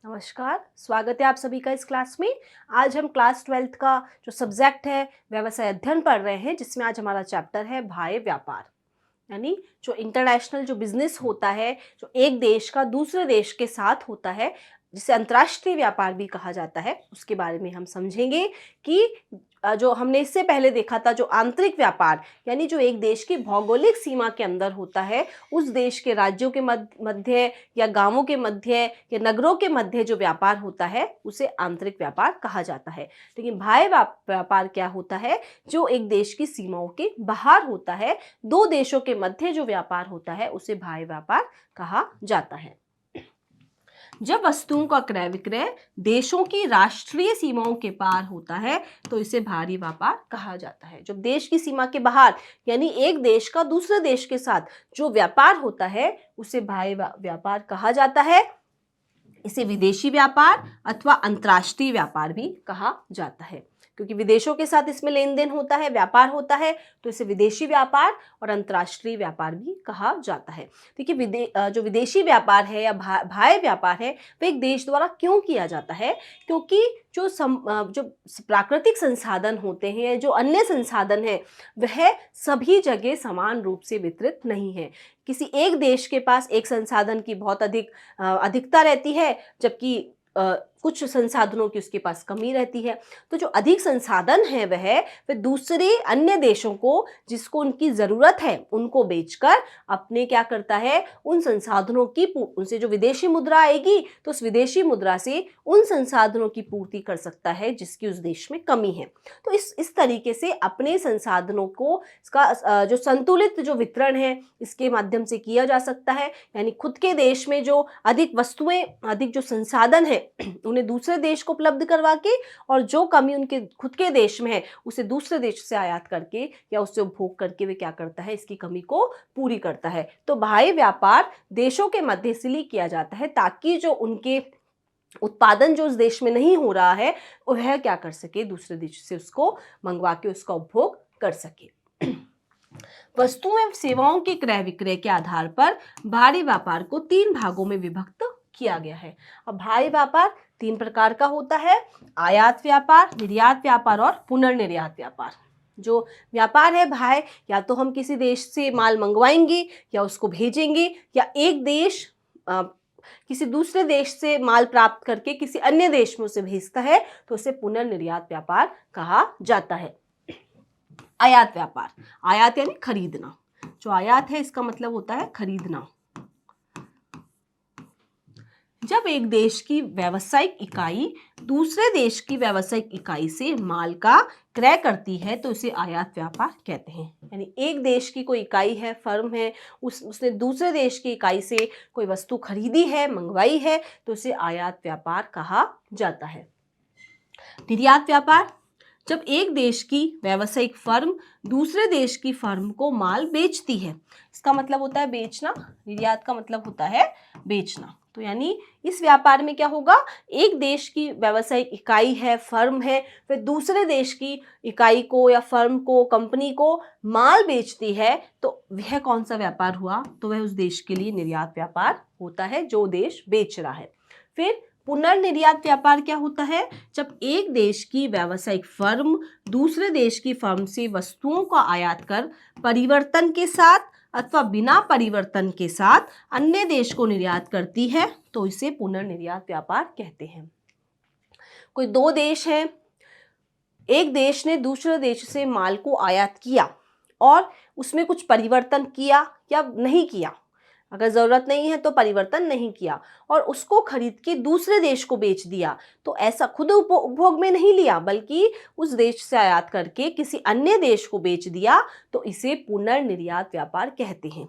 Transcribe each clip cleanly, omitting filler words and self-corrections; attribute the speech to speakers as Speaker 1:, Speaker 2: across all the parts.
Speaker 1: नमस्कार, स्वागत है आप सभी का इस क्लास में। आज हम क्लास 12th का जो सब्जेक्ट है व्यवसाय अध्ययन पढ़ रहे हैं, जिसमें आज हमारा चैप्टर है बाह्य व्यापार। यानी जो इंटरनेशनल जो बिजनेस होता है, जो एक देश का दूसरे देश के साथ होता है, जिसे अंतर्राष्ट्रीय व्यापार भी कहा जाता है, उसके बारे में हम समझेंगे कि जो हमने इससे पहले देखा था, जो आंतरिक व्यापार यानी जो एक देश की भौगोलिक सीमा के अंदर होता है, उस देश के राज्यों के मध्य या गांवों के मध्य या नगरों के मध्य जो व्यापार होता है, उसे आंतरिक व्यापार कहा जाता है। लेकिन बाह्य व्यापार क्या होता है? जो एक देश की सीमाओं के बाहर होता है, दो देशों के मध्य जो व्यापार होता है, उसे बाह्य व्यापार कहा जाता है। जब वस्तुओं का क्रय विक्रय देशों की राष्ट्रीय सीमाओं के पार होता है, तो इसे बाहरी व्यापार कहा जाता है। जब देश की सीमा के बाहर यानी एक देश का दूसरे देश के साथ जो व्यापार होता है, उसे बाह्य व्यापार कहा जाता है। इसे विदेशी व्यापार अथवा अंतर्राष्ट्रीय व्यापार भी कहा जाता है, क्योंकि विदेशों के साथ इसमें लेन देन होता है, व्यापार होता है, तो इसे विदेशी व्यापार और अंतर्राष्ट्रीय व्यापार भी कहा जाता है। देखिए, जो विदेशी व्यापार है या बाह्य व्यापार है, वह एक देश द्वारा क्यों किया जाता है? क्योंकि जो प्राकृतिक संसाधन होते हैं, जो अन्य संसाधन हैं, वह सभी जगह समान रूप से वितरित नहीं है। किसी एक देश के पास एक संसाधन की बहुत अधिकता रहती है, जबकि कुछ संसाधनों की उसके पास कमी रहती है। तो जो अधिक संसाधन है वह दूसरे अन्य देशों को, जिसको उनकी ज़रूरत है, उनको बेचकर अपने क्या करता है, उन संसाधनों की उनसे जो विदेशी मुद्रा आएगी, तो उस विदेशी मुद्रा से उन संसाधनों की पूर्ति कर सकता है जिसकी उस देश में कमी है। तो इस तरीके से अपने संसाधनों को इसका जो संतुलित जो वितरण है, इसके माध्यम से किया जा सकता है। यानी खुद के देश में जो अधिक वस्तुएं, अधिक जो संसाधन है, उन्हें दूसरे देश को उपलब्ध करवा के, और जो कमी उनके खुद के देश में है, उसे दूसरे देश से आयात करके या उससे उपभोग करके वे क्या करता है, इसकी कमी को पूरी करता है। तो बाह्य व्यापार देशों के मध्य इसलिए किया जाता है ताकि जो उनके उत्पादन जो उस देश में नहीं हो रहा है, वह क्या कर सके, दूसरे देश से उसको मंगवा के उसका उपभोग कर सके। वस्तुओं एवं सेवाओं के क्रय विक्रय के आधार पर बाह्य व्यापार को 3 भागों में विभक्त किया गया है। अब बाह्य व्यापार 3 प्रकार का होता है: आयात व्यापार, निर्यात व्यापार और पुनर्निर्यात व्यापार। जो व्यापार है बाह्य, या तो हम किसी देश से माल मंगवाएंगे या उसको भेजेंगे, या एक देश किसी दूसरे देश से माल प्राप्त करके किसी अन्य देश में उसे भेजता है, तो उसे पुनर्निर्यात व्यापार कहा जाता है। आयात व्यापार, आयात यानी खरीदना। जो आयात है, इसका मतलब होता है खरीदना। जब एक देश की व्यावसायिक इकाई दूसरे देश की व्यावसायिक इकाई से माल का क्रय करती है, तो इसे आयात व्यापार कहते हैं। यानी एक देश की कोई इकाई है, फर्म है, उसने दूसरे देश की इकाई से कोई वस्तु खरीदी है, मंगवाई है, तो इसे आयात व्यापार कहा जाता है। निर्यात व्यापार, जब एक देश की व्यावसायिक फर्म दूसरे देश की फर्म को माल बेचती है, इसका मतलब होता है बेचना। निर्यात का मतलब होता है बेचना। तो यानी इस व्यापार में क्या होगा, एक देश की व्यावसायिक इकाई है, फर्म है, फिर दूसरे देश की इकाई को या फर्म को, कंपनी को माल बेचती है, तो वह कौन सा व्यापार हुआ? तो वह उस देश के लिए निर्यात व्यापार होता है, जो देश बेच रहा है। फिर पुनर्निर्यात व्यापार क्या होता है? जब एक देश की व्यावसायिक फर्म दूसरे देश की फर्म से वस्तुओं का आयात कर परिवर्तन के साथ अथवा बिना परिवर्तन के साथ अन्य देश को निर्यात करती है, तो इसे पुनर्निर्यात व्यापार कहते हैं। कोई दो देश हैं, एक देश ने दूसरे देश से माल को आयात किया और उसमें कुछ परिवर्तन किया या नहीं किया, अगर ज़रूरत नहीं है तो परिवर्तन नहीं किया, और उसको खरीद के दूसरे देश को बेच दिया, तो ऐसा खुद उपभोग में नहीं लिया, बल्कि उस देश से आयात करके किसी अन्य देश को बेच दिया, तो इसे पुनर्निर्यात व्यापार कहते हैं।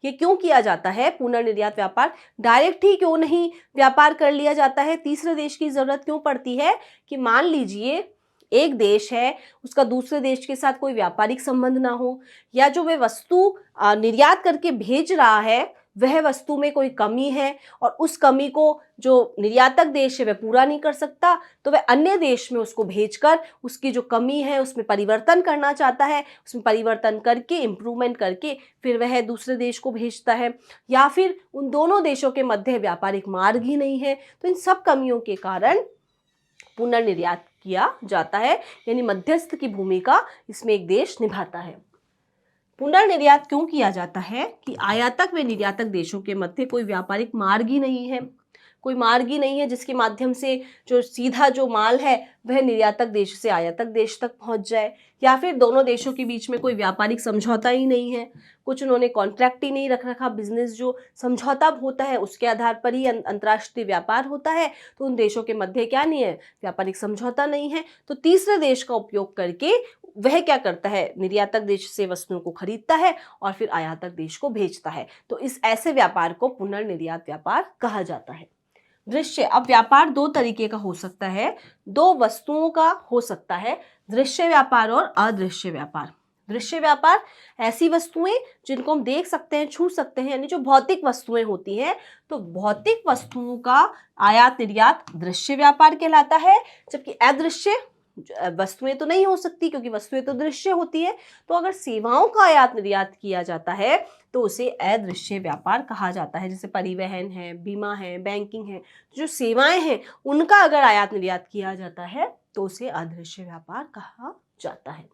Speaker 1: ये क्यों किया जाता है पुनर्निर्यात व्यापार? डायरेक्ट ही क्यों नहीं व्यापार कर लिया जाता है? तीसरे देश की ज़रूरत क्यों पड़ती है? कि मान लीजिए एक देश है, उसका दूसरे देश के साथ कोई व्यापारिक संबंध ना हो, या जो वे वस्तु निर्यात करके भेज रहा है वह वस्तु में कोई कमी है और उस कमी को जो निर्यातक देश है वह पूरा नहीं कर सकता, तो वह अन्य देश में उसको भेजकर उसकी जो कमी है उसमें परिवर्तन करना चाहता है, उसमें परिवर्तन करके इम्प्रूवमेंट करके फिर वह दूसरे देश को भेजता है। या फिर उन दोनों देशों के मध्य व्यापारिक मार्ग ही नहीं है, तो इन सब कमियों के कारण पुनर्निर्यात किया जाता है, यानी मध्यस्थ की भूमिका इसमें एक देश निभाता है। पुनर्निर्यात क्यों किया जाता है कि आयातक व निर्यातक देशों के मध्य कोई व्यापारिक मार्ग ही नहीं है, कोई मार्ग ही नहीं है जिसके माध्यम से जो सीधा जो माल है वह निर्यातक देश से आयातक देश तक पहुंच जाए, या फिर दोनों देशों के बीच में कोई व्यापारिक समझौता ही नहीं है, कुछ उन्होंने कॉन्ट्रैक्ट ही नहीं रख रखा। बिजनेस जो समझौता होता है उसके आधार पर ही अंतर्राष्ट्रीय व्यापार होता है, तो उन देशों के मध्य क्या नहीं है, व्यापारिक समझौता नहीं है। तो तीसरे देश का उपयोग करके वह क्या करता है, निर्यातक देश से वस्तुओं को खरीदता है और फिर आयातक देश को भेजता है। तो इस ऐसे व्यापार को पुनर्निर्यात व्यापार कहा जाता है। दृश्य, अब व्यापार दो तरीके का हो सकता है, दो वस्तुओं का हो सकता है, दृश्य व्यापार और अदृश्य व्यापार। दृश्य व्यापार ऐसी वस्तुएं जिनको हम देख सकते हैं, छू सकते हैं, यानी जो भौतिक वस्तुएं होती हैं, तो भौतिक वस्तुओं का आयात निर्यात दृश्य व्यापार कहलाता है। जबकि अदृश्य वस्तुएं तो नहीं हो सकती क्योंकि वस्तुएं तो दृश्य होती है, तो अगर सेवाओं का आयात निर्यात किया जाता है तो उसे अदृश्य व्यापार कहा जाता है। जैसे परिवहन है, बीमा है, बैंकिंग है, जो सेवाएं हैं उनका अगर आयात निर्यात किया जाता है तो उसे अदृश्य व्यापार कहा जाता है।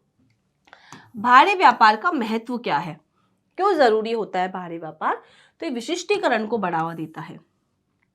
Speaker 1: बाहरी व्यापार का महत्व क्या है, क्यों जरूरी होता है बाहरी व्यापार? तो ये विशिष्टीकरण को बढ़ावा देता है।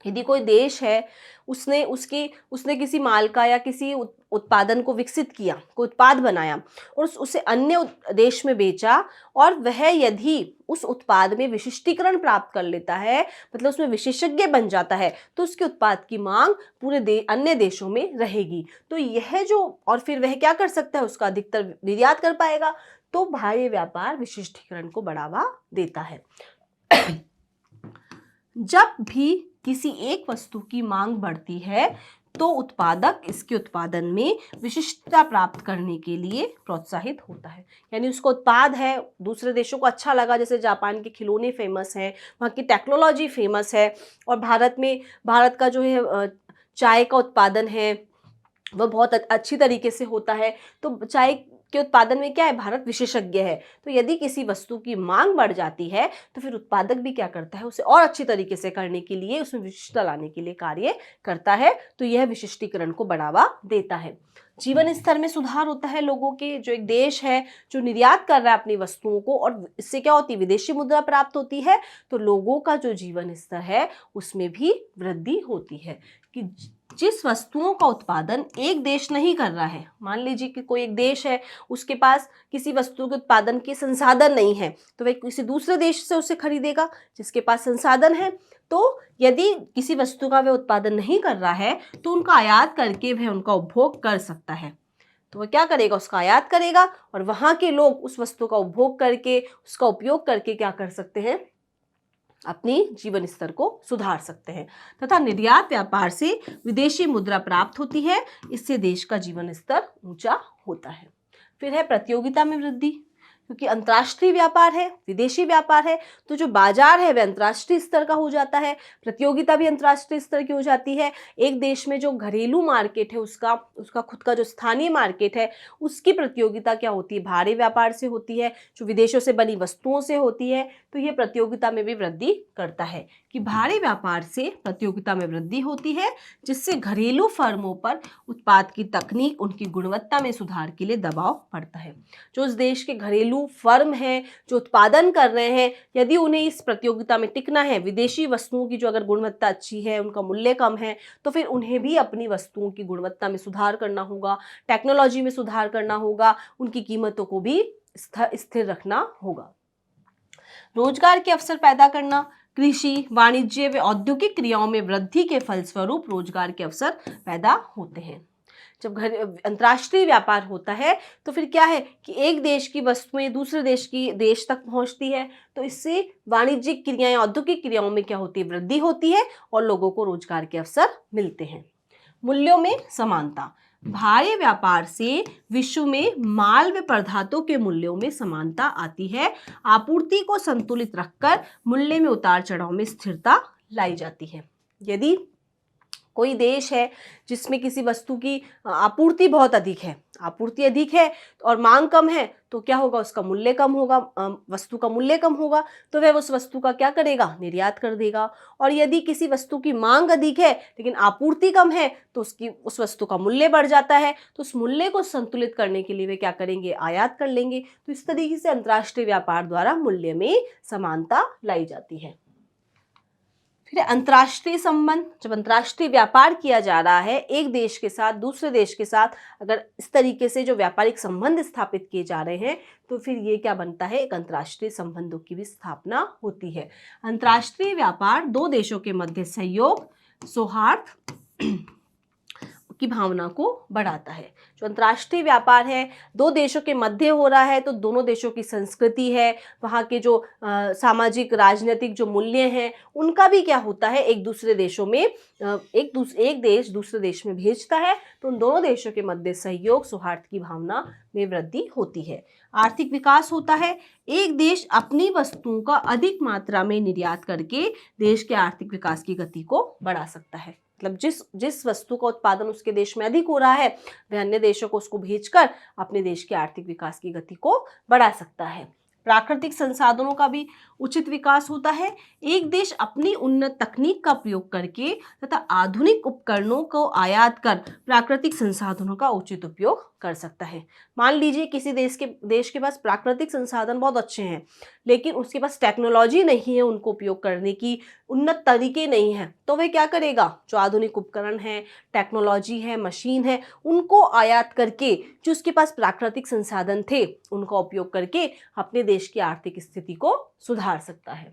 Speaker 1: यदि कोई देश है, उसने किसी माल का या किसी उत्पादन को विकसित किया, कोई उत्पाद बनाया और उसे अन्य देश में बेचा, और वह यदि उस उत्पाद में विशिष्टीकरण प्राप्त कर लेता है, मतलब उसमें विशेषज्ञ बन जाता है, तो उसके उत्पाद की मांग पूरे अन्य देशों में रहेगी। तो यह जो, और फिर वह क्या कर सकता है, उसका अधिकतर निर्यात कर पाएगा। तो बाह्य व्यापार विशिष्टीकरण को बढ़ावा देता है। जब भी किसी एक वस्तु की मांग बढ़ती है तो उत्पादक इसके उत्पादन में विशिष्टता प्राप्त करने के लिए प्रोत्साहित होता है। यानी उसका उत्पाद है, दूसरे देशों को अच्छा लगा, जैसे जापान के खिलौने फेमस हैं, वहाँ की टेक्नोलॉजी फेमस है, और भारत का जो है चाय का उत्पादन है वह बहुत अच्छी तरीके से होता है। तो चाय के उत्पादन में क्या है, भारत विशेषज्ञ है। तो यदि किसी वस्तु की मांग बढ़ जाती है तो फिर उत्पादक भी क्या करता है, उसे और अच्छी तरीके से करने के लिए, उसमें विशिष्टता लाने के लिए कार्य करता है। तो यह विशिष्टीकरण को बढ़ावा देता है। जीवन स्तर में सुधार होता है लोगों के। जो एक देश है जो निर्यात कर रहा है अपनी वस्तुओं को, और इससे क्या होती है, विदेशी मुद्रा प्राप्त होती है, तो लोगों का जो जीवन स्तर है उसमें भी वृद्धि होती है। कि जिस वस्तुओं का उत्पादन एक देश नहीं कर रहा है, मान लीजिए कि कोई एक देश है, उसके पास किसी वस्तु के उत्पादन के संसाधन नहीं है, तो वह किसी दूसरे देश से उसे खरीदेगा जिसके पास संसाधन है। तो यदि किसी वस्तु का वह उत्पादन नहीं कर रहा है तो उनका आयात करके वह उनका उपभोग कर सकता है। तो वह क्या करेगा, उसका आयात करेगा, और वहां के लोग उस वस्तु का उपभोग करके, उसका उपयोग करके क्या कर सकते हैं, अपनी जीवन स्तर को सुधार सकते हैं। तथा निर्यात व्यापार से विदेशी मुद्रा प्राप्त होती है, इससे देश का जीवन स्तर ऊंचा होता है। फिर है प्रतियोगिता में वृद्धि, क्योंकि अंतर्राष्ट्रीय व्यापार है, विदेशी व्यापार है, तो जो बाजार है वह अंतर्राष्ट्रीय स्तर का हो जाता है, प्रतियोगिता भी अंतर्राष्ट्रीय स्तर की हो जाती है। एक देश में जो घरेलू मार्केट है, उसका खुद का जो स्थानीय मार्केट है, उसकी प्रतियोगिता क्या होती है, बाहरी व्यापार से होती है, जो विदेशों से बनी वस्तुओं से होती है। तो ये प्रतियोगिता में भी वृद्धि करता है कि बाहरी व्यापार से प्रतियोगिता में वृद्धि होती है, जिससे घरेलू फर्मों पर उत्पाद की तकनीक, उनकी गुणवत्ता में सुधार के लिए दबाव पड़ता है। जो उस देश के घरेलू फर्म हैं, जो उत्पादन कर रहे हैं, यदि उन्हें इस प्रतियोगिता में टिकना है, विदेशी वस्तुओं की जो अगर गुणवत्ता अच्छी है, उनका मूल्य कम है, तो फिर उन्हें भी अपनी वस्तुओं की गुणवत्ता में सुधार करना होगा, टेक्नोलॉजी में सुधार करना होगा, उनकी कीमतों को भी स्थिर रखना होगा। रोजगार के अवसर पैदा करना, कृषि, वाणिज्य व औद्योगिक क्रियाओं में वृद्धि के फलस्वरूप रोजगार के अवसर पैदा होते हैं। जब अंतर्राष्ट्रीय व्यापार होता है तो फिर क्या है कि एक देश की वस्तुएं दूसरे देश तक पहुंचती है, तो इससे वाणिज्यिक क्रियाएं, औद्योगिक क्रियाओं में क्या होती है, वृद्धि होती है, और लोगों को रोजगार के अवसर मिलते हैं। मूल्यों में समानता। भारी व्यापार से विश्व में माल व पदार्थों के मूल्यों में समानता आती है। आपूर्ति को संतुलित रखकर मूल्य में उतार चढ़ाव में स्थिरता लाई जाती है। यदि कोई देश है जिसमें किसी वस्तु की आपूर्ति बहुत अधिक है, आपूर्ति अधिक है और मांग कम है, तो क्या होगा, उसका मूल्य कम होगा, वस्तु का मूल्य कम होगा, तो वह उस वस्तु का क्या करेगा, निर्यात कर देगा। और यदि किसी वस्तु की मांग अधिक है लेकिन आपूर्ति कम है, तो उस वस्तु का मूल्य बढ़ जाता है, तो उस मूल्य को संतुलित करने के लिए वे क्या करेंगे, आयात कर लेंगे। तो इस तरीके से अंतर्राष्ट्रीय व्यापार द्वारा मूल्य में समानता लाई जाती है। फिर अंतर्राष्ट्रीय संबंध, जब अंतर्राष्ट्रीय व्यापार किया जा रहा है एक देश के साथ दूसरे देश के साथ, अगर इस तरीके से जो व्यापारिक संबंध स्थापित किए जा रहे हैं, तो फिर ये क्या बनता है, एक अंतर्राष्ट्रीय संबंधों की भी स्थापना होती है। अंतर्राष्ट्रीय व्यापार दो देशों के मध्य सहयोग, सौहार्द की भावना को बढ़ाता है। जो अंतर्राष्ट्रीय व्यापार है दो देशों के मध्य हो रहा है, तो दोनों देशों की संस्कृति है, वहाँ के जो सामाजिक राजनीतिक जो मूल्य हैं, उनका भी क्या होता है, एक दूसरे देशों में एक देश दूसरे देश में भेजता है, तो उन दोनों देशों के मध्य सहयोग सौहार्द की भावना में वृद्धि होती है। आर्थिक विकास होता है, एक देश अपनी वस्तुओं का अधिक मात्रा में निर्यात करके देश के आर्थिक विकास की गति को बढ़ा सकता है। मतलब जिस वस्तु का उत्पादन उसके देश में अधिक हो रहा है, वह अन्य देशों को उसको भेजकर अपने देश के आर्थिक विकास की गति को बढ़ा सकता है। प्राकृतिक संसाधनों का भी उचित विकास होता है, एक देश अपनी उन्नत तकनीक का प्रयोग करके तथा आधुनिक उपकरणों को आयात कर प्राकृतिक संसाधनों का उचित उपयोग कर सकता है। मान लीजिए किसी देश के पास प्राकृतिक संसाधन बहुत अच्छे हैं, लेकिन उसके पास टेक्नोलॉजी नहीं है, उनको उपयोग करने की उन्नत तरीके नहीं हैं, तो वह क्या करेगा, जो आधुनिक उपकरण है, टेक्नोलॉजी है, मशीन है, उनको आयात करके जो उसके पास प्राकृतिक संसाधन थे उनका उपयोग करके अपने देश की आर्थिक स्थिति को सुधार सकता है।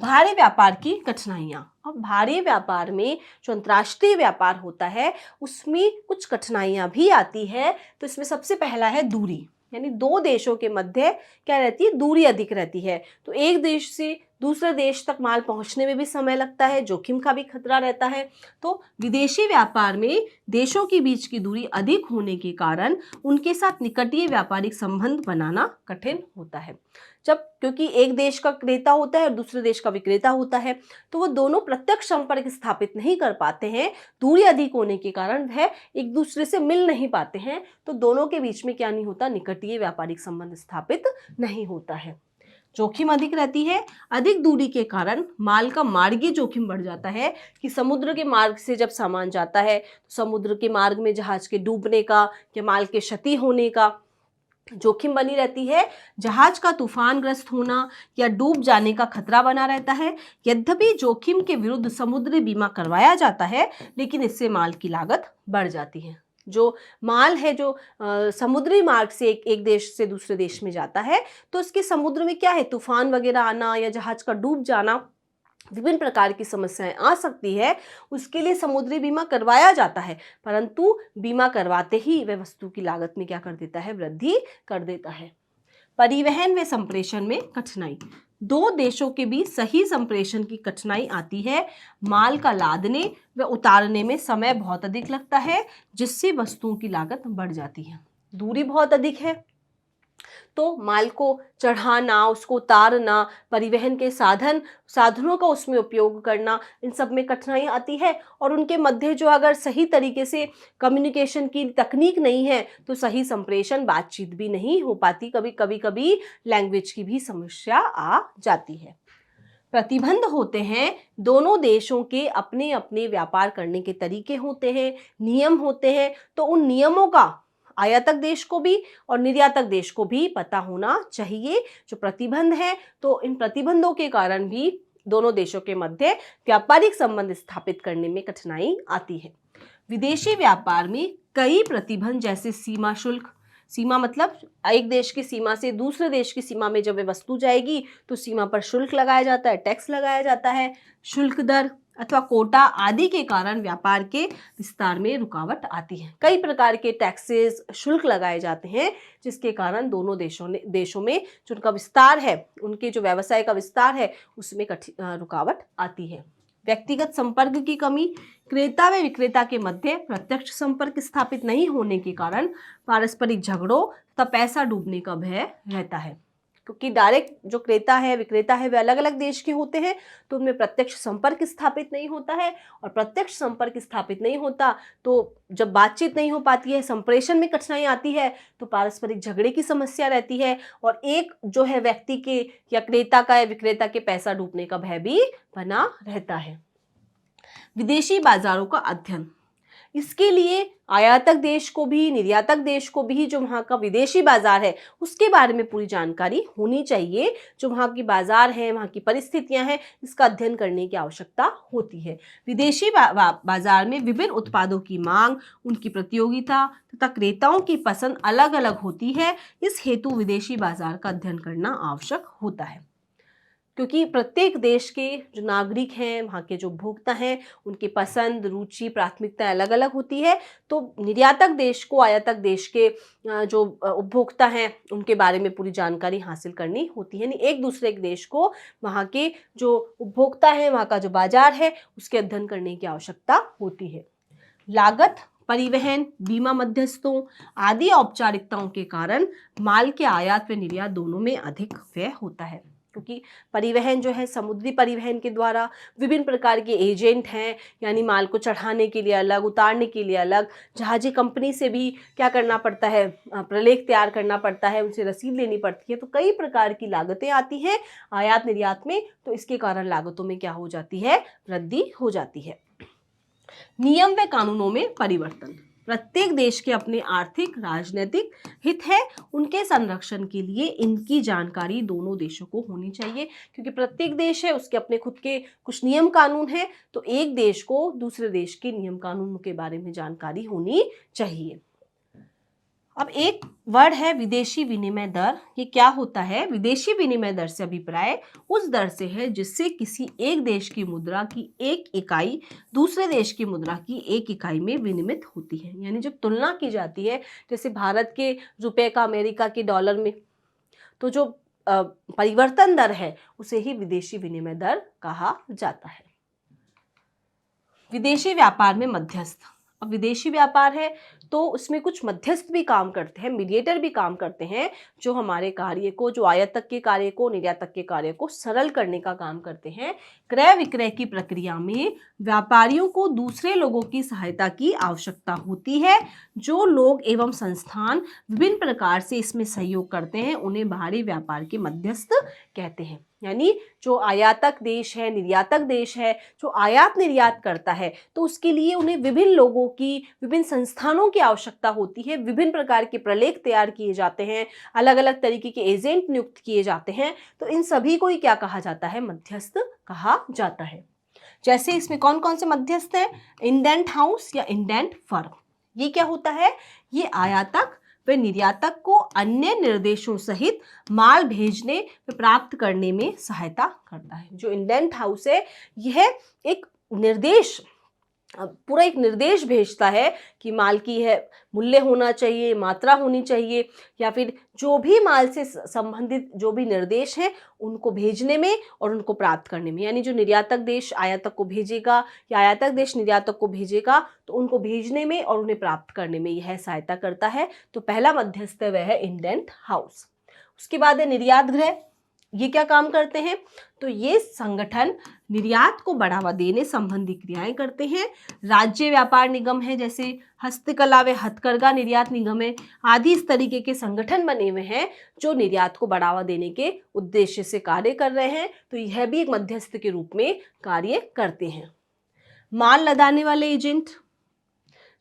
Speaker 1: भारी व्यापार की कठिनाइयां। अब भारी व्यापार में जो अंतर्राष्ट्रीय व्यापार होता है उसमें कुछ कठिनाइयां भी आती है। तो इसमें सबसे पहला है दूरी, यानी दो देशों के मध्य क्या रहती है, दूरी अधिक रहती है। तो एक देश से दूसरे देश तक माल पहुंचने में भी समय लगता है, जोखिम का भी खतरा रहता है। तो विदेशी व्यापार में देशों के बीच की दूरी अधिक होने के कारण उनके साथ निकटीय व्यापारिक संबंध बनाना कठिन होता है। क्योंकि एक देश का क्रेता होता है और दूसरे देश का विक्रेता होता है, तो वो दोनों प्रत्यक्ष संपर्क स्थापित नहीं कर पाते हैं। दूरी अधिक होने के कारण वह एक दूसरे से मिल नहीं पाते हैं, तो दोनों के बीच में क्या नहीं होता, निकटीय व्यापारिक संबंध स्थापित नहीं होता है। जोखिम अधिक रहती है, अधिक दूरी के कारण माल का मार्गीय जोखिम बढ़ जाता है कि समुद्र के मार्ग से जब सामान जाता है तो समुद्र के मार्ग में जहाज के डूबने का या माल के क्षति होने का जोखिम बनी रहती है। जहाज का तूफानग्रस्त होना या डूब जाने का खतरा बना रहता है। यद्यपि जोखिम के विरुद्ध समुद्री बीमा करवाया जाता है, लेकिन इससे माल की लागत बढ़ जाती है। जो माल है जो समुद्री मार्ग से एक देश से दूसरे देश में जाता है, तो उसके समुद्र में क्या है, तूफान वगैरह आना या जहाज का डूब जाना, विभिन्न प्रकार की समस्याएं आ सकती है। उसके लिए समुद्री बीमा करवाया जाता है, परंतु बीमा करवाते ही वह वस्तु की लागत में क्या कर देता है, वृद्धि कर देता है। परिवहन व संप्रेषण में कठिनाई, दो देशों के बीच सही संप्रेषण की कठिनाई आती है। माल का लादने व उतारने में समय बहुत अधिक लगता है, जिससे वस्तुओं की लागत बढ़ जाती है। दूरी बहुत अधिक है, तो माल को चढ़ाना, उसको उतारना, परिवहन के साधनों का उसमें उपयोग करना, इन सब में कठिनाई आती है। और उनके मध्य जो अगर सही तरीके से कम्युनिकेशन की तकनीक नहीं है तो सही संप्रेषण, बातचीत भी नहीं हो पाती। कभी लैंग्वेज की भी समस्या आ जाती है। प्रतिबंध होते हैं, दोनों देशों के अपने अपने व्यापार करने के तरीके होते हैं, नियम होते हैं, तो उन नियमों का आयातक देश को भी और निर्यातक देश को भी पता होना चाहिए। जो प्रतिबंध है, तो इन प्रतिबंधों के कारण भी दोनों देशों के मध्य व्यापारिक संबंध स्थापित करने में कठिनाई आती है। विदेशी व्यापार में कई प्रतिबंध, जैसे सीमा शुल्क, सीमा मतलब एक देश की सीमा से दूसरे देश की सीमा में जब वे वस्तु जाएगी तो सीमा पर शुल्क लगाया जाता है, टैक्स लगाया जाता है। शुल्क दर अथवा कोटा आदि के कारण व्यापार के विस्तार में रुकावट आती है। कई प्रकार के टैक्सेस, शुल्क लगाए जाते हैं, जिसके कारण दोनों देशों में जो उनका विस्तार है, उनके जो व्यवसाय का विस्तार है, उसमें रुकावट आती है। व्यक्तिगत संपर्क की कमी, क्रेता व विक्रेता के मध्य प्रत्यक्ष संपर्क स्थापित नहीं होने के कारण पारस्परिक झगड़ों तथा पैसा डूबने का भय रहता है। क्योंकि डायरेक्ट जो क्रेता है विक्रेता है वे अलग अलग देश के होते हैं, तो उनमें प्रत्यक्ष संपर्क स्थापित नहीं होता है, और प्रत्यक्ष संपर्क स्थापित नहीं होता तो जब बातचीत नहीं हो पाती है, संप्रेषण में कठिनाई आती है, तो पारस्परिक झगड़े की समस्या रहती है, और एक जो है व्यक्ति के या क्रेता का या विक्रेता के पैसा डूबने का भय भी बना रहता है। विदेशी बाजारों का अध्ययन, इसके लिए आयातक देश को भी निर्यातक देश को भी जो वहाँ का विदेशी बाजार है उसके बारे में पूरी जानकारी होनी चाहिए। जो वहाँ की बाजार है, वहाँ की परिस्थितियां हैं, इसका अध्ययन करने की आवश्यकता होती है। विदेशी बाजार में विभिन्न उत्पादों की मांग, उनकी प्रतियोगिता तथा क्रेताओं की पसंद अलग अलग होती है। इस हेतु विदेशी बाजार का अध्ययन करना आवश्यक होता है, क्योंकि प्रत्येक देश के जो नागरिक हैं, वहाँ के जो उपभोक्ता हैं, उनकी पसंद, रुचि, प्राथमिकता अलग अलग होती है। तो निर्यातक देश को आयातक देश के जो उपभोक्ता हैं उनके बारे में पूरी जानकारी हासिल करनी होती है। एक दूसरे के देश को वहाँ के जो उपभोक्ता हैं, वहाँ का जो बाजार है, उसके अध्ययन करने की आवश्यकता होती है। लागत, परिवहन, बीमा मध्यस्थों आदि औपचारिकताओं के कारण माल के आयात व निर्यात दोनों में अधिक व्यय होता है, क्योंकि परिवहन जो है समुद्री परिवहन के द्वारा विभिन्न प्रकार के एजेंट हैं, यानी माल को चढ़ाने के लिए अलग, उतारने के लिए अलग, जहाजी कंपनी से भी क्या करना पड़ता है, प्रलेख तैयार करना पड़ता है, उनसे रसीद लेनी पड़ती है। तो कई प्रकार की लागतें आती हैं आयात निर्यात में, तो इसके कारण लागतों में क्या हो जाती है, वृद्धि हो जाती है। नियम व कानूनों में परिवर्तन, प्रत्येक देश के अपने आर्थिक राजनीतिक हित है, उनके संरक्षण के लिए इनकी जानकारी दोनों देशों को होनी चाहिए, क्योंकि प्रत्येक देश है उसके अपने खुद के कुछ नियम कानून हैं, तो एक देश को दूसरे देश के नियम कानूनों के बारे में जानकारी होनी चाहिए। अब एक वर्ड है विदेशी विनिमय दर। ये क्या होता है? विदेशी विनिमय दर से अभिप्राय उस दर से है जिससे किसी एक देश की मुद्रा की एक इकाई दूसरे देश की मुद्रा की एक इकाई में विनिमित होती है। यानी जब तुलना की जाती है, जैसे भारत के रुपए का अमेरिका के डॉलर में, तो जो परिवर्तन दर है उसे ही विदेशी विनिमय दर कहा जाता है। विदेशी व्यापार में मध्यस्थ, अब विदेशी व्यापार है तो उसमें कुछ मध्यस्थ भी काम करते हैं, मीडिएटर भी काम करते हैं, जो हमारे कार्य को, जो आयातक के कार्य को, निर्यातक के कार्य को सरल करने का काम करते हैं। क्रय विक्रय की प्रक्रिया में व्यापारियों को दूसरे लोगों की सहायता की आवश्यकता होती है। जो लोग एवं संस्थान विभिन्न प्रकार से इसमें सहयोग करते हैं उन्हें बाहरी व्यापार के मध्यस्थ कहते हैं। यानी जो आयातक देश है, निर्यातक देश है, जो आयात निर्यात करता है, तो उसके लिए उन्हें विभिन्न लोगों की, विभिन्न संस्थानों की आवश्यकता होती है। विभिन्न प्रकार के प्रलेख तैयार किए जाते हैं, अलग अलग तरीके के एजेंट नियुक्त किए जाते हैं, तो इन सभी को ही क्या कहा जाता है? मध्यस्थ कहा जाता है। जैसे इसमें कौन कौन से मध्यस्थ हैं? इंडेंट हाउस या इंडेंट फर्म। ये क्या होता है? ये आयातक व निर्यातक को अन्य निर्देशों सहित माल भेजने व प्राप्त करने में सहायता करता है। जो इंडेंट हाउस है यह एक निर्देश, पूरा एक निर्देश भेजता है कि माल की है मूल्य होना चाहिए, मात्रा होनी चाहिए, या फिर जो भी माल से संबंधित जो भी निर्देश हैं उनको भेजने में और उनको प्राप्त करने में। यानी जो निर्यातक देश आयातक को भेजेगा या आयातक देश निर्यातक को भेजेगा, तो उनको भेजने में और उन्हें प्राप्त करने में यह सहायता करता है। तो पहला मध्यस्थ वह है इंडेंट हाउस। उसके बाद है निर्यात गृह। ये क्या काम करते हैं? तो ये संगठन निर्यात को बढ़ावा देने संबंधी क्रियाएं करते हैं। राज्य व्यापार निगम है, जैसे हस्तकला व हथकरघा निर्यात निगम है आदि, इस तरीके के संगठन बने हुए हैं जो निर्यात को बढ़ावा देने के उद्देश्य से कार्य कर रहे हैं। तो यह भी एक मध्यस्थ के रूप में कार्य करते हैं। माल लदाने वाले एजेंट,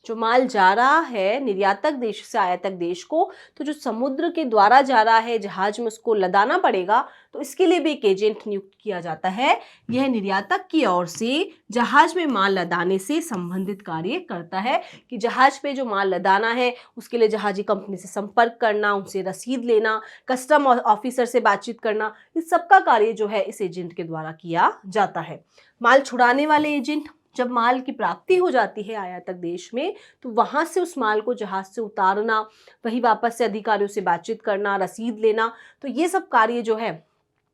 Speaker 1: जो माल जा रहा है निर्यातक देश से आयातक देश को, तो जो समुद्र के द्वारा जा रहा है, जहाज में उसको लदाना पड़ेगा, तो इसके लिए भी एक एजेंट नियुक्त किया जाता है। यह निर्यातक की ओर से जहाज में माल लदाने से संबंधित कार्य करता है कि जहाज पे जो माल लदाना है उसके लिए जहाजी कंपनी से संपर्क करना, उनसे रसीद लेना, कस्टम ऑफिसर से बातचीत करना, इस सब का कार्य जो है इस एजेंट के द्वारा किया जाता है। माल छुड़ाने वाले एजेंट, जब माल की प्राप्ति हो जाती है आयातक देश में, तो वहां से उस माल को जहाज से उतारना, वही वापस से अधिकारियों से बातचीत करना, रसीद लेना, तो ये सब कार्य जो है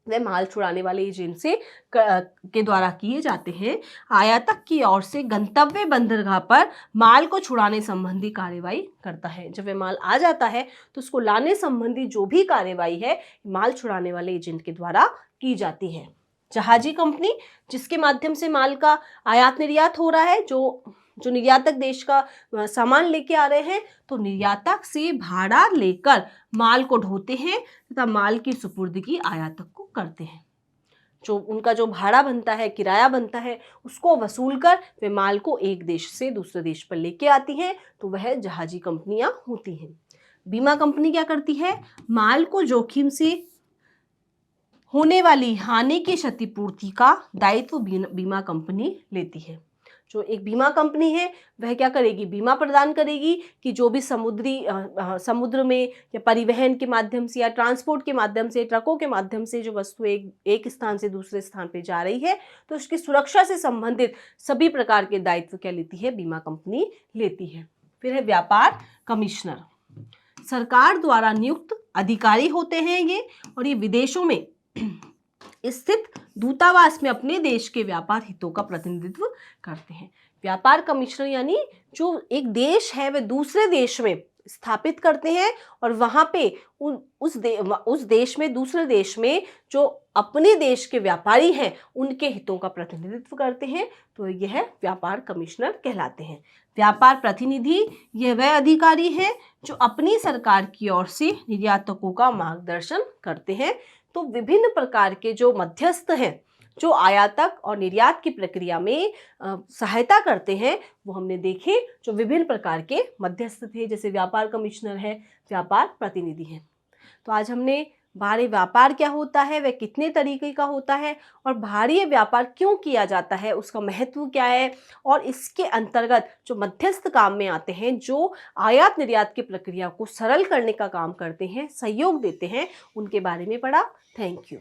Speaker 1: वे माल छुड़ाने वाले एजेंट से के द्वारा किए जाते हैं। आयातक की ओर से गंतव्य बंदरगाह पर माल को छुड़ाने संबंधी कार्यवाही करता है। जब वे माल आ जाता है तो उसको लाने संबंधी जो भी कार्यवाही है माल छुड़ाने वाले एजेंट के द्वारा की जाती है। जहाजी कंपनी, जिसके माध्यम से माल का आयात निर्यात हो रहा है, जो निर्यातक देश का सामान लेके आ रहे हैं, तो निर्यातक से भाड़ा लेकर माल को ढोते हैं तथा माल की सुपुर्दगी आयातक को करते हैं। जो उनका जो भाड़ा बनता है, किराया बनता है, उसको वसूल कर वे माल को एक देश से दूसरे देश पर लेके आती हैं, तो वह जहाजी कंपनियां होती हैं। बीमा कंपनी क्या करती है? माल को जोखिम से होने वाली हानि की क्षतिपूर्ति का दायित्व बीमा कंपनी लेती है। जो एक बीमा कंपनी है वह क्या करेगी? बीमा प्रदान करेगी कि जो भी समुद्र में या परिवहन के माध्यम से या ट्रांसपोर्ट के माध्यम से, ट्रकों के माध्यम से जो वस्तु एक स्थान से दूसरे स्थान पे जा रही है, तो उसकी सुरक्षा से संबंधित सभी प्रकार के दायित्व क्या लेती है? बीमा कंपनी लेती है। फिर है व्यापार कमिश्नर। सरकार द्वारा नियुक्त अधिकारी होते हैं ये, और ये विदेशों में स्थित दूतावास में अपने देश के व्यापार हितों का प्रतिनिधित्व करते हैं। व्यापार कमिश्नर यानी जो एक देश है वह दूसरे देश में स्थापित करते हैं और वहां पे उस देश में, दूसरे देश में जो अपने देश के व्यापारी हैं उनके हितों का प्रतिनिधित्व करते हैं, तो यह व्यापार कमिश्नर कहलाते हैं। व्यापार प्रतिनिधि यह वह अधिकारी है जो अपनी सरकार की ओर से निर्यातकों का मार्गदर्शन करते हैं। तो विभिन्न प्रकार के जो मध्यस्थ हैं, जो आयातक और निर्यात की प्रक्रिया में सहायता करते हैं, वो हमने देखे। जो विभिन्न प्रकार के मध्यस्थ थे, जैसे व्यापार कमिश्नर है, व्यापार प्रतिनिधि है। तो आज हमने बाहरी व्यापार क्या होता है, वह कितने तरीके का होता है, और बाहरी व्यापार क्यों किया जाता है, उसका महत्व क्या है, और इसके अंतर्गत जो मध्यस्थ काम में आते हैं, जो आयात निर्यात की प्रक्रिया को सरल करने का काम करते हैं, सहयोग देते हैं, उनके बारे में पढ़ा। Thank you.